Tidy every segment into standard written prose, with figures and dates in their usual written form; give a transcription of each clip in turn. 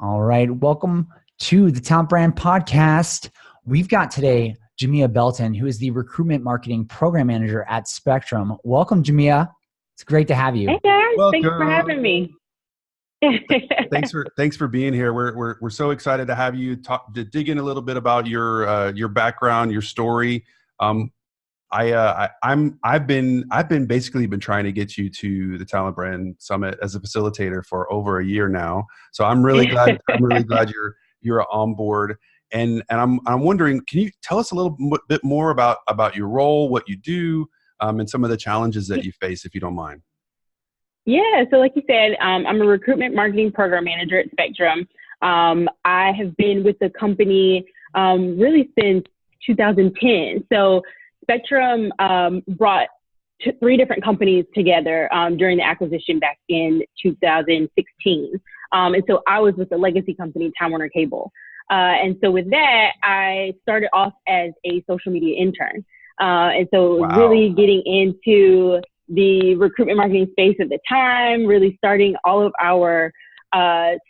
All right. Welcome to the Talent Brand Podcast. We've got today Jamia Belton, who is the Recruitment Marketing Program Manager at Spectrum. Welcome, Jamia. It's great to have you. Hey guys, thanks for Welcome. having me. Thanks for being here. We're so excited to have you to dig in a little bit about your background, your story. I've been basically been trying to get you to the Talent Brand Summit as a facilitator for over a year now. So I'm really glad you're on board. And I'm wondering, can you tell us a little bit more about your role, what you do, and some of the challenges that you face, if you don't mind? Yeah, so like you said, I'm a recruitment marketing program manager at Spectrum. I have been with the company really since 2010. So Spectrum brought three different companies together during the acquisition back in 2016. And so I was with the legacy company, Time Warner Cable. And so with that, I started off as a social media intern. And so Wow. really getting into the recruitment marketing space at the time, really starting all of our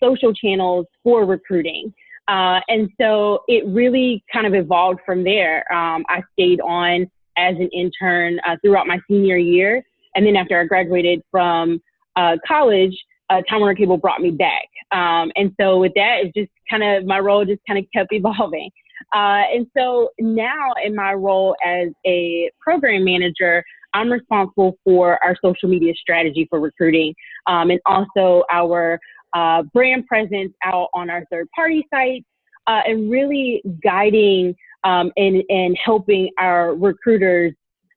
social channels for recruiting. And so it really kind of evolved from there. I stayed on as an intern throughout my senior year. And then after I graduated from college, Time Warner Cable brought me back. And so with that, it's just kind of, my role just kind of kept evolving. And so now in my role as a program manager, I'm responsible for our social media strategy for recruiting, and also our brand presence out on our third-party sites, and really guiding and helping our recruiters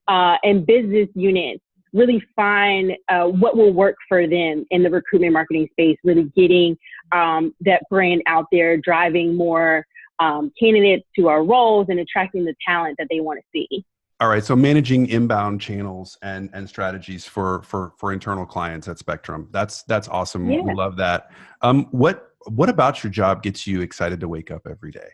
and business units really find what will work for them in the recruitment marketing space, really getting that brand out there, driving more candidates to our roles and attracting the talent that they want to see. All right. So managing inbound channels and strategies for internal clients at Spectrum. That's awesome. Yeah. We love that. What about your job gets you excited to wake up every day?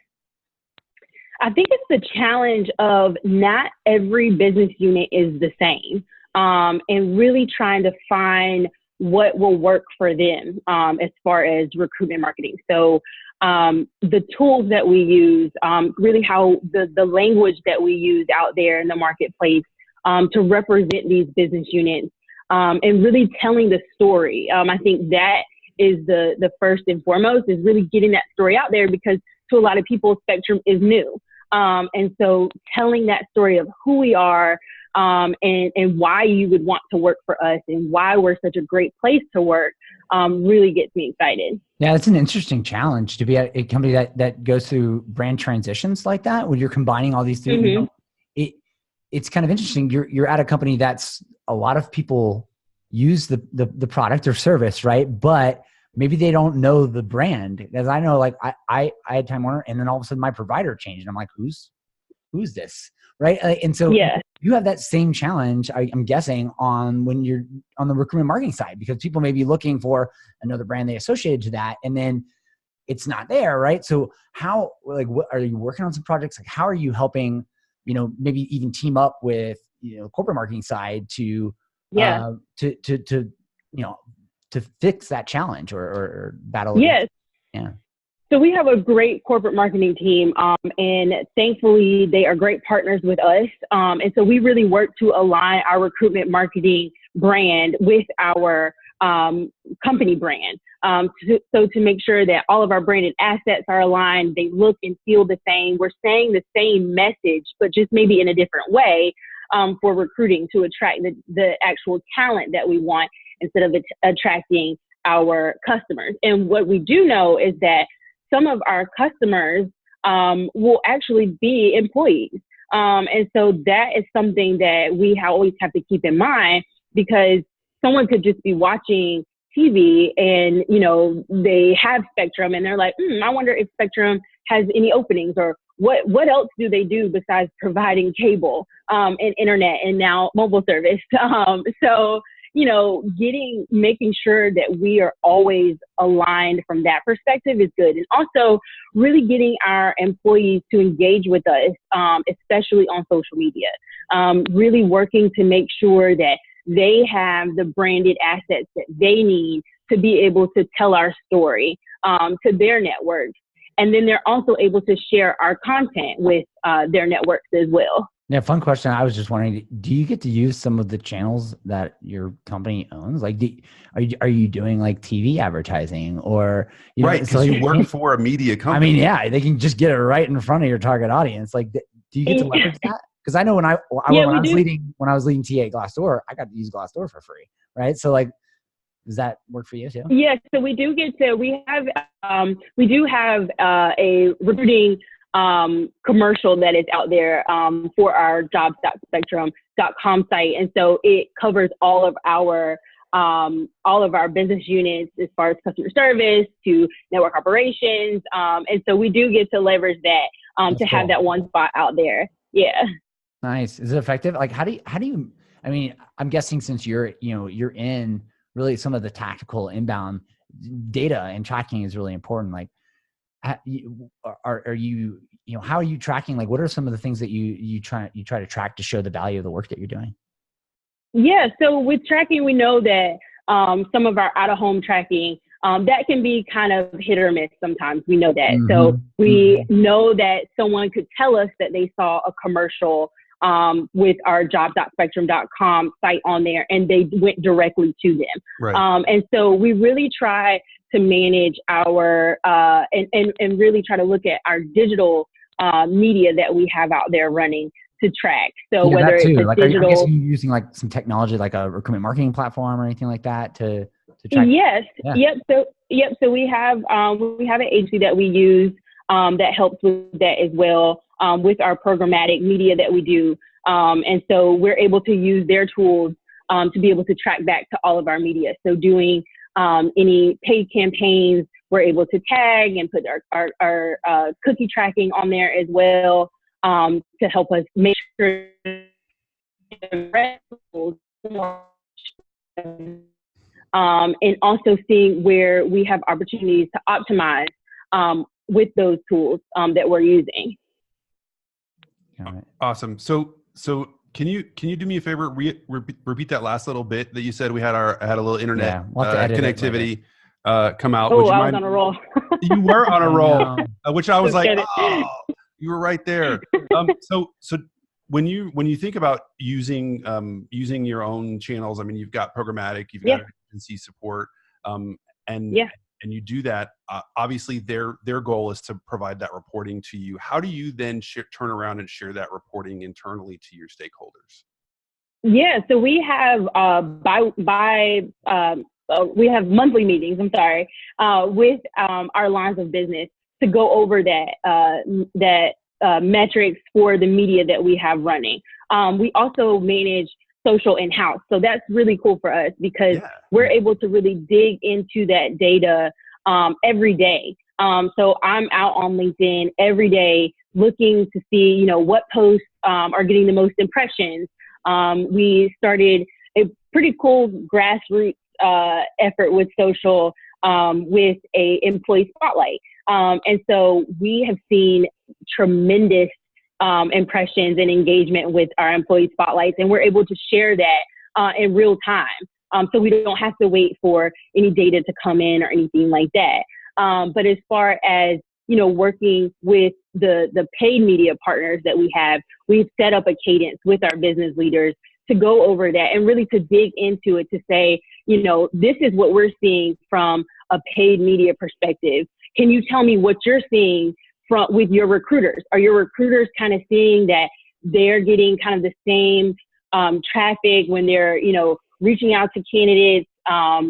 I think it's the challenge of not every business unit is the same, and really trying to find what will work for them as far as recruitment marketing. So the tools that we use, really how the language that we use out there in the marketplace to represent these business units, and really telling the story. I think that is the first and foremost, is really getting that story out there, because to a lot of people, Spectrum is new. And so telling that story of who we are, and why you would want to work for us and why we're such a great place to work, really gets me excited. Yeah, it's an interesting challenge to be at a company that goes through brand transitions like that, when you're combining all these things. Mm-hmm. It's kind of interesting. You're at a company that's, a lot of people use the product or service, right? But maybe they don't know the brand. As I know, like I had Time Warner, and then all of a sudden my provider changed, and I'm like, who's this, right? And so Yeah. you have that same challenge, I'm guessing, when you're on the recruitment marketing side, because people may be looking for another brand they associated to that, and then it's not there, right? So how, like, what are you working on some projects? Like, how are you helping, maybe even team up with, corporate marketing side to fix that challenge or battle? Yes. Yeah. So we have a great corporate marketing team, and thankfully they are great partners with us. And so we really work to align our recruitment marketing brand with our company brand. So to make sure that all of our branded assets are aligned, they look and feel the same. We're saying the same message, but just maybe in a different way, for recruiting, to attract the actual talent that we want, instead of attracting our customers. And what we do know is that some of our customers will actually be employees. And so that is something that we always have to keep in mind, because someone could just be watching TV and, they have Spectrum and they're like, I wonder if Spectrum has any openings, or what else do they do besides providing cable and internet and now mobile service. So making sure that we are always aligned from that perspective is good. And also really getting our employees to engage with us, especially on social media, really working to make sure that they have the branded assets that they need to be able to tell our story to their networks. And then they're also able to share our content with their networks as well. Yeah, fun question. I was just wondering, do you get to use some of the channels that your company owns? Like, are you doing like TV advertising or, right? Because you work for a media company. I mean, yeah, they can just get it right in front of your target audience. Like, do you get to leverage that? Because I know when I was leading TA Glassdoor, I got to use Glassdoor for free, right? So like, does that work for you too? Yes, so we do have a recruiting commercial that is out there for our jobs.spectrum.com site. And so it covers all of our business units as far as customer service to network operations. And so we do get to leverage that to have that one spot out there. Yeah. Nice. Is it effective? Like, how do you, I mean, I'm guessing since you're in really some of the tactical inbound data and tracking is really important. Like, are you, how are you tracking? Like, what are some of the things that you try to track to show the value of the work that you're doing? Yeah. So with tracking, we know that some of our out-of-home tracking, that can be kind of hit or miss sometimes. We know that. Mm-hmm. So we know that someone could tell us that they saw a commercial with our jobs.spectrum.com site on there, and they went directly to them. Right. And so we really try to manage our and really try to look at our digital media that we have out there running to track. So yeah, whether it's like, digital, I guess you're using like some technology, like a recruitment marketing platform or anything like that to track. Yes. Yeah. Yep. So we have an agency that we use that helps with that as well. With our programmatic media that we do. And so we're able to use their tools to be able to track back to all of our media. So doing any paid campaigns, we're able to tag and put our cookie tracking on there as well to help us make sure and also seeing where we have opportunities to optimize with those tools that we're using. Awesome. So can you do me a favor? Repeat that last little bit that you said. We had a little internet connectivity come out. Oh, I was on a roll. You were on a roll, which I was like, oh, you were right there. So when you think about using your own channels, I mean, you've got programmatic, you've got agency support, and you do that. Obviously, their goal is to provide that reporting to you. How do you then turn around and share that reporting internally to your stakeholders? Yeah, so we have we have monthly meetings. I'm sorry, with our lines of business to go over that metrics for the media that we have running. We also manage social in-house. So that's really cool for us because we're able to really dig into that data every day. So I'm out on LinkedIn every day looking to see, what posts are getting the most impressions. We started a pretty cool grassroots effort with social with a employee spotlight. And so we have seen tremendous impressions and engagement with our employee spotlights, and we're able to share that in real time. So we don't have to wait for any data to come in or anything like that. But as far as, working with the paid media partners that we have, we've set up a cadence with our business leaders to go over that and really to dig into it to say, this is what we're seeing from a paid media perspective. Can you tell me what you're seeing with your recruiters? Are your recruiters kind of seeing that they're getting kind of the same traffic when they're, reaching out to candidates? Are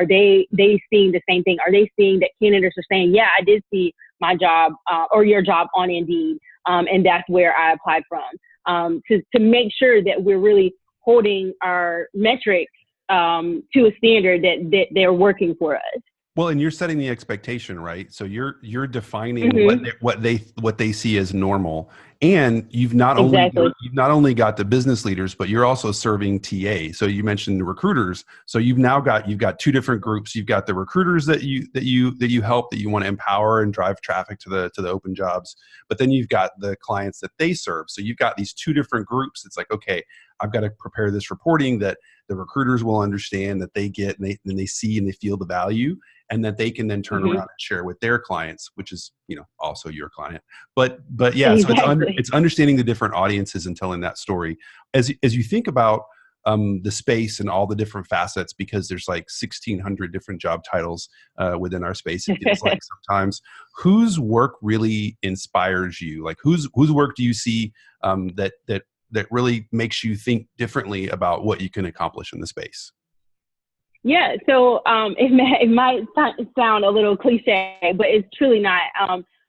they seeing the same thing? Are they seeing that candidates are saying, yeah, I did see my job or your job on Indeed, and that's where I applied from? To make sure that we're really holding our metrics to a standard that they're working for us. Well, and you're setting the expectation, right? So you're defining what they see as normal, and you've not only got the business leaders, but you're also serving TA. So you mentioned the recruiters. So you've got two different groups. You've got the recruiters that you help, that you want to empower and drive traffic to the open jobs. But then you've got the clients that they serve. So you've got these two different groups. It's like, okay, I've got to prepare this reporting that the recruiters will understand, that they get, and they see and they feel the value, and that they can then turn around and share with their clients, which is, also your client. But yeah, so it's understanding the different audiences and telling that story. As you think about the space and all the different facets, because there's like 1,600 different job titles within our space, it feels like sometimes. Whose work really inspires you? Like whose work do you see that really makes you think differently about what you can accomplish in the space? Yeah, so it might sound a little cliche, but it's truly not.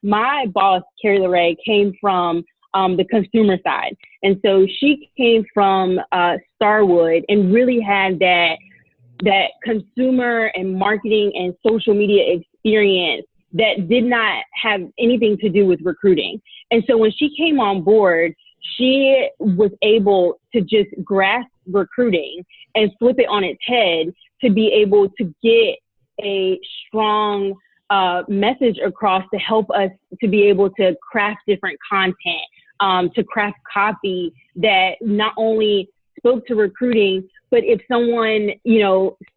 My boss, Carrie LeRae, came from the consumer side. And so she came from Starwood and really had that consumer and marketing and social media experience that did not have anything to do with recruiting. And so when she came on board, she was able to just grasp recruiting and flip it on its head to be able to get a strong message across to help us to be able to craft different content, to craft copy that not only spoke to recruiting, but if someone,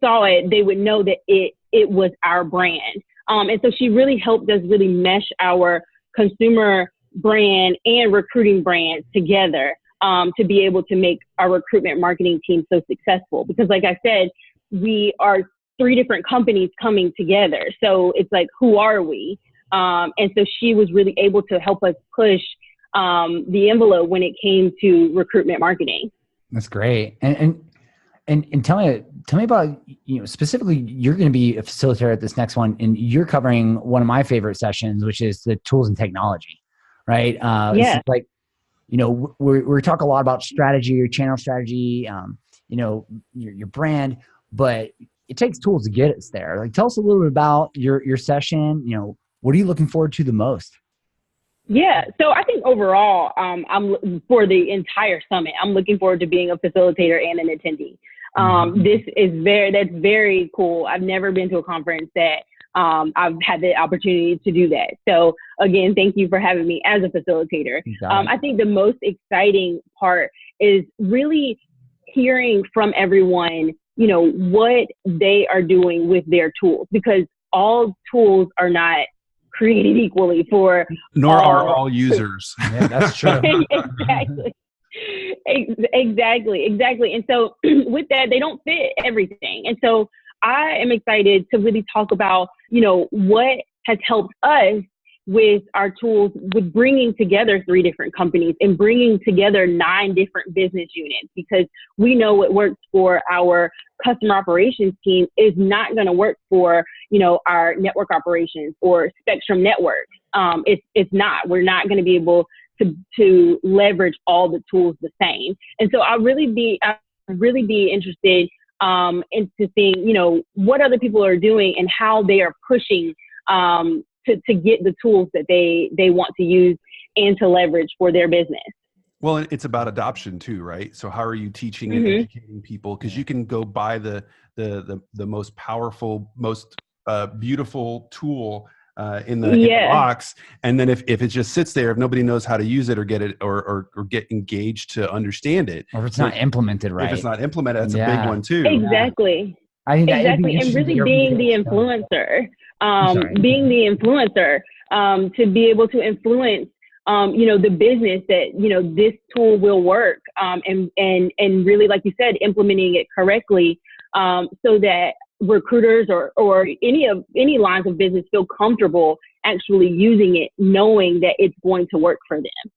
saw it, they would know that it was our brand. And so she really helped us really mesh our consumer brand and recruiting brand together to be able to make our recruitment marketing team so successful. Because like I said, we are 3 different companies coming together. So it's like, who are we? And so she was really able to help us push the envelope when it came to recruitment marketing. That's great. And tell me about, specifically, you're going to be a facilitator at this next one, and you're covering one of my favorite sessions, which is the tools and technology, right? Yeah. It's like, we talk a lot about strategy, your channel strategy, your brand, but it takes tools to get us there. Like, tell us a little bit about your session. What are you looking forward to the most? Yeah. So I think overall, I'm for the entire summit, I'm looking forward to being a facilitator and an attendee. That's very cool. I've never been to a conference that I've had the opportunity to do that. So again, thank you for having me as a facilitator. I think the most exciting part is really hearing from everyone, what they are doing with their tools, because all tools are not created equally for nor are all users. Yeah, that's true. Exactly. And so with that, they don't fit everything. And so I am excited to really talk about, what has helped us with our tools, with bringing together 3 different companies and bringing together 9 different business units, because we know what works for our customer operations team is not going to work for, our network operations or Spectrum Network. It's not. We're not going to be able to leverage all the tools the same. And so I'd really be interested into seeing, what other people are doing and how they are pushing to get the tools that they want to use and to leverage for their business. Well, it's about adoption too, right? So how are you teaching and educating people? Because you can go buy the most powerful, most beautiful tool in the box, and then if it just sits there, if nobody knows how to use it or get it or get engaged to understand it, or if it's not implemented right. If it's not implemented, that's a big one too. Exactly. I think exactly, and really being the influencer, to be able to influence, the business that, this tool will work, and really, like you said, implementing it correctly, so that recruiters or any lines of business feel comfortable actually using it, knowing that it's going to work for them.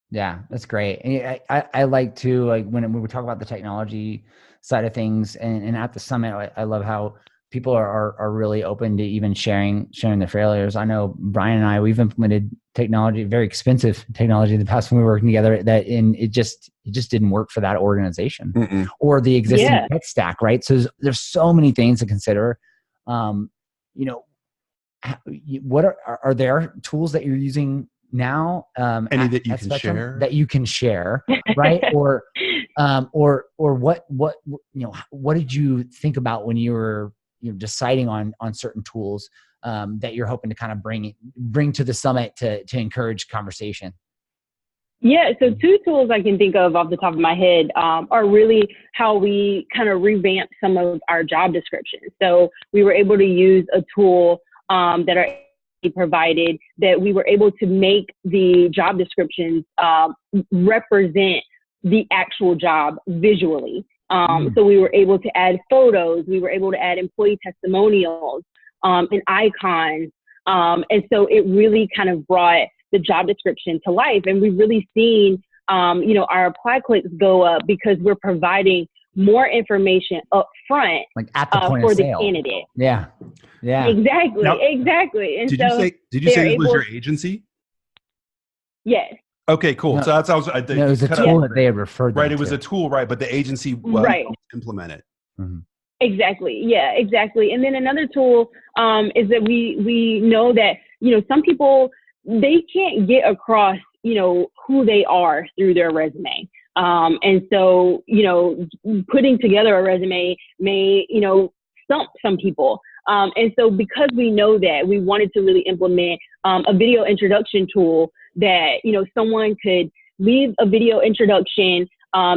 Yeah, that's great. And I like to, like, when we talk about the technology side of things, and at the summit, I love how people are really open to even sharing their failures. I know Brian and I, we've implemented technology, very expensive technology in the past when we were working together, and it just didn't work for that organization or the existing tech stack, right? So there's so many things to consider. What are there tools that you're using now, any that you can Spectrum, share, that you can share, right? or what did you think about when you were deciding on certain tools that you're hoping to kind of bring to the summit to encourage conversation? Yeah, so two tools I can think of off the top of my head are really how we kind of revamp some of our job descriptions. So we were able to use a tool that our agency provided that we were able to make the job descriptions represent the actual job visually. So we were able to add photos, we were able to add employee testimonials and icons. And so it really kind of brought the job description to life. And we've really seen, our apply clicks go up because we're providing more information up front, like at the point for of the sale. candidate. Yeah. Exactly. Now, exactly. And did you say this was your agency? Yes. Okay, cool. No, so that's how it was a tool that they had referred them right. It was to. a tool, right? But the agency implement it. Mm-hmm. Exactly. Yeah, exactly. And then another tool is that we know that, some people, they can't get across, who they are through their resume. And so, putting together a resume may, stump some people. And so because we know that, we wanted to really implement a video introduction tool that, someone could leave a video introduction.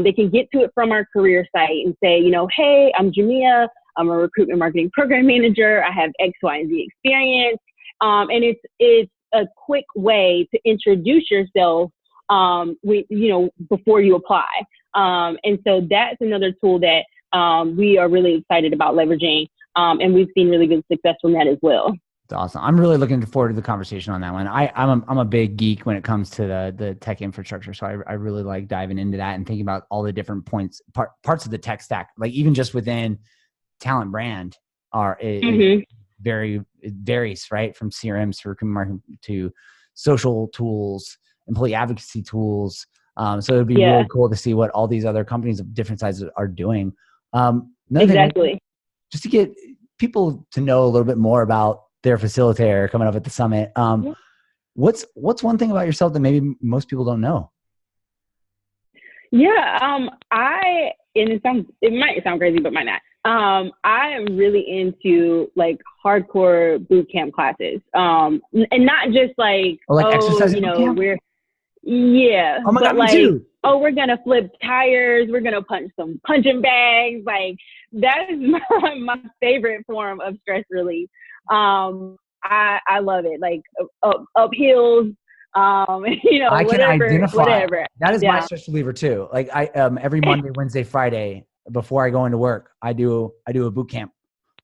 They can get to it from our career site and say, hey, I'm Jamia. I'm a recruitment marketing program manager. I have X, Y, and Z experience. And it's a quick way to introduce yourself, before you apply. And so that's another tool that we are really excited about leveraging. And we've seen really good success from that as well. That's awesome. I'm really looking forward to the conversation on that one. I'm a big geek when it comes to the tech infrastructure. So I really like diving into that and thinking about all the different parts of the tech stack, like even just within Talent Brand it varies, right? From CRMs to recruitment marketing to social tools, employee advocacy tools. So it'd be really cool to see what all these other companies of different sizes are doing. Exactly. Just to get people to know a little bit more about their facilitator coming up at the summit. What's one thing about yourself that maybe most people don't know? Yeah. It might sound crazy, but might not. I am really into like hardcore boot camp classes. And not just like, exercise boot camp? Oh my God, me too. We're going to flip tires. We're going to punch some punching bags. Like that is my favorite form of stress relief. I love it. Like up hills, I can identify. Whatever. That is my stress reliever too. Like I, every Monday, Wednesday, Friday, before I go into work, I do a boot camp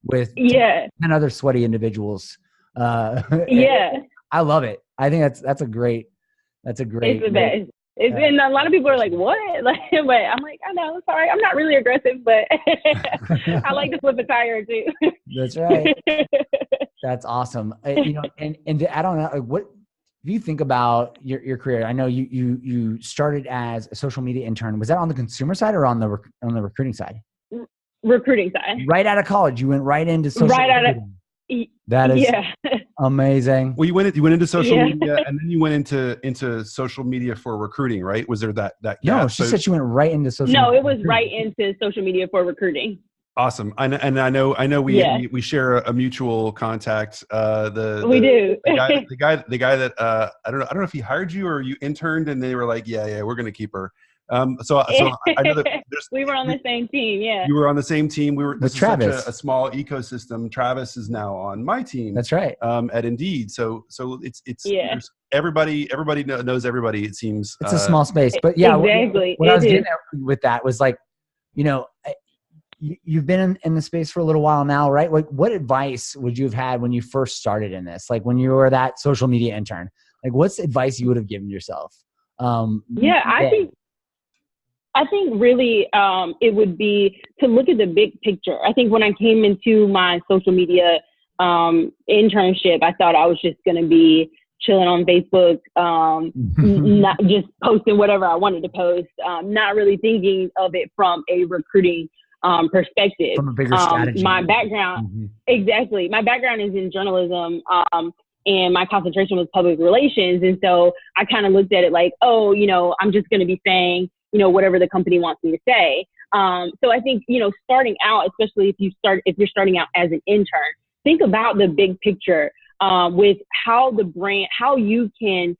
with 10 other sweaty individuals. I love it. I think that's a great. It's the best. And a lot of people are like, what? Like, but I'm like, I know, sorry. I'm not really aggressive, but I like to flip a tire too. That's right. That's awesome. And to add on that, like, what if you think about your career? I know you started as a social media intern. Was that on the consumer side or on the recruiting side? Recruiting side. Right out of college, you went right into social media. That is amazing. Well, you went into social media, and then you went into social media for recruiting, right? Was there that gap? No, she said she went right into social media. No, it was right into social media for recruiting. Awesome. I know we share a mutual contact. We do. The guy that I don't know if he hired you or you interned and they were like, yeah, we're gonna keep her. So I know that we were on the same team. Yeah, you were on the same team. We were. This is such Travis. a small ecosystem. Travis is now on my team. That's right. At Indeed. So it's everybody knows everybody. It seems it's a small space, but exactly. What I was getting at with that was like, you've been in the space for a little while now, right? Like, what advice would you have had when you first started in this? Like when you were that social media intern, like what's advice you would have given yourself? I think really it would be to look at the big picture. I think when I came into my social media internship, I thought I was just going to be chilling on Facebook, not just posting whatever I wanted to post, not really thinking of it from a recruiting perspective. From a bigger strategy. My background, exactly. My background is in journalism, and my concentration was public relations. And so I kind of looked at it like, I'm just going to be saying, whatever the company wants me to say. So I think, starting out, especially if you're starting out as an intern, think about the big picture with how you can,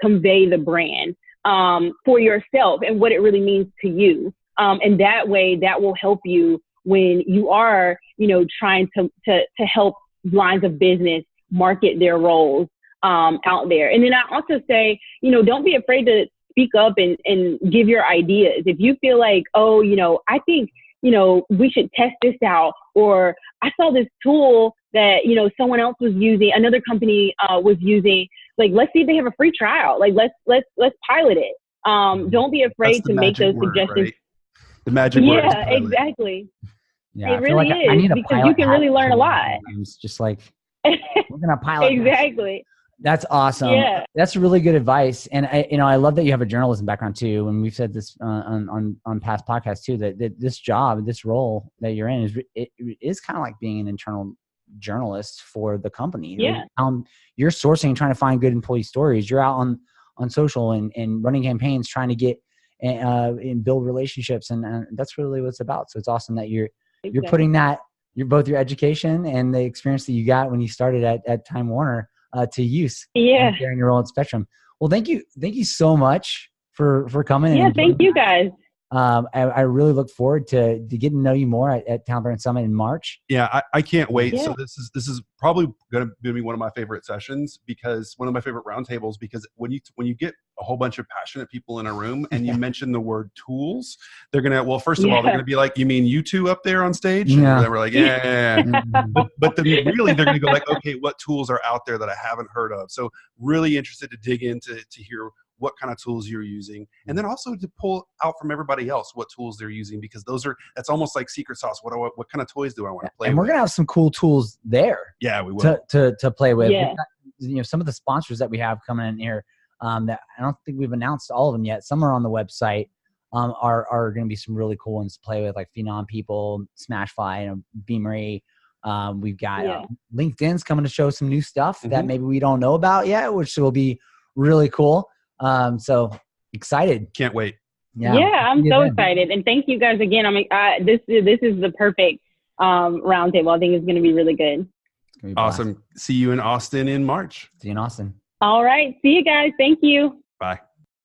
convey the brand. for yourself and what it really means to you. And that way, that will help you when you are, trying to help lines of business market their roles out there. And then I also say, don't be afraid to speak up and give your ideas. If you feel like, oh, I think, we should test this out, or I saw this tool that, someone else was using, another company was using, like, let's see if they have a free trial. Like, let's pilot it. Don't be afraid to make those suggestions. Right? The magic word. Yeah, exactly. Yeah, it really is, I need a because you can really learn a lot. It's just like, we're going to pilot. Exactly. That's awesome. Yeah. That's really good advice. And I love that you have a journalism background too. And we've said this on past podcasts too, that this job, this role that you're in is kind of like being an internal journalist for the company. Yeah. You're sourcing and trying to find good employee stories. You're out on social and running campaigns, trying to get and build relationships. And that's really what it's about. So it's awesome that you're putting that, both your education and the experience that you got when you started at Time Warner to use during your role at Spectrum. Well, thank you so much for coming. Yeah, thank you guys. I really look forward to getting to know you more at Talent Brand Summit in March. Yeah, I can't wait. Yeah. So this is probably going to be one of my favorite sessions, because one of my favorite roundtables, because when you get a whole bunch of passionate people in a room and you mention the word tools, they're going to, well, first of all, they're going to be like, you mean you two up there on stage? Yeah. And then we're like, yeah. but then really they're going to go like, okay, what tools are out there that I haven't heard of? So really interested to dig into to hear what kind of tools you're using, and then also to pull out from everybody else what tools they're using, because that's almost like secret sauce. What kind of toys do I want to play with? And we're gonna have some cool tools there. Yeah, we will to play with. Yeah. Got, some of the sponsors that we have coming in here that I don't think we've announced all of them yet. Some are on the website. Are going to be some really cool ones to play with, like Phenom People, Smashfly, Beamery. We've got LinkedIn's coming to show some new stuff that maybe we don't know about yet, which will be really cool. So excited. Can't wait. Yeah, I'm so excited. And thank you guys again. I mean, this is the perfect roundtable. I think it's going to be really good. Awesome. See you in Austin in March. See you in Austin. All right. See you guys. Thank you. Bye.